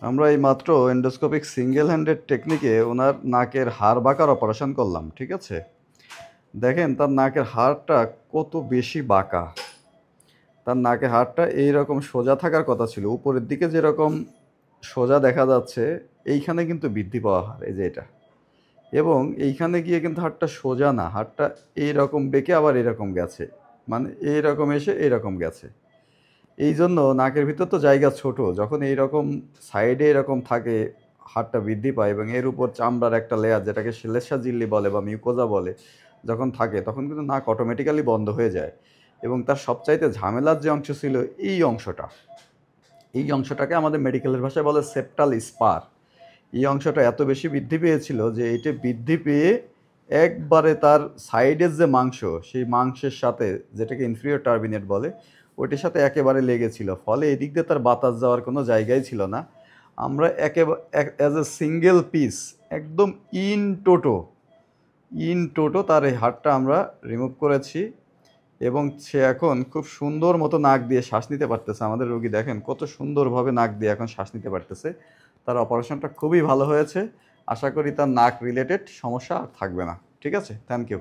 আমরা এই মাত্র এন্ডোস্কোপিক সিঙ্গেল হ্যান্ডেড টেকনিকে ওনার নাকের হাড় বাঁকার অপারেশন করলাম, ঠিক আছে? দেখেন তার নাকের হাড়টা কত বেশি বাঁকা। তার নাকের হাড়টা এইরকম সোজা থাকার কথা ছিল, উপরের দিকে যেরকম সোজা দেখা যাচ্ছে এইখানে কিন্তু বৃদ্ধি পাওয়া হাড়, এই যে এটা। এবং এইখানে গিয়ে কিন্তু হাড়টা সোজা না, হাড়টা এইরকম বেঁকে আবার এরকম গেছে, মানে এইরকম এসে এইরকম গেছে। এই জন্য নাকের ভিতর তো জায়গা ছোট, যখন এইরকম সাইডে এরকম থাকে হাড়টা বৃদ্ধি পায় এবং এর উপর চামড়ার একটা লেয়ার যেটাকে শ্লেষ্মা ঝিল্লি বলে বা মিউকোজা বলে যখন থাকে, তখন কিন্তু নাক অটোমেটিক্যালি বন্ধ হয়ে যায়। এবং তার সবচাইতে ঝামেলার যে অংশ ছিল এই অংশটাকে আমাদের মেডিকেলের ভাষায় বলে সেপ্টাল স্পার। এই অংশটা এত বেশি বৃদ্ধি পেয়েছিল যে এটা বৃদ্ধি পেয়ে একবারে তার সাইডের যে মাংস, সেই মাংসের সাথে, যেটাকে ইনফিরিয়র টার্বিনেট বলে, ওইটির সাথে একেবারে লেগেছিল। ফলে এদিক দিয়ে তার বাতাস যাওয়ার কোনো জায়গাই ছিল না। আমরা একেবারে অ্যাজ এ সিঙ্গেল পিস, একদম ইন টোটো তার এই হাড়টা আমরা রিমুভ করেছি। এবং সে এখন খুব সুন্দর মতো নাক দিয়ে শ্বাস নিতে পারতেছে। আমাদের রোগী দেখেন কত সুন্দরভাবে নাক দিয়ে এখন শ্বাস নিতে পারতেছে। তার অপারেশনটা খুবই ভালো হয়েছে। আশা করি তার নাক রিলেটেড সমস্যা আর থাকবে না। ঠিক আছে, থ্যাংক ইউ।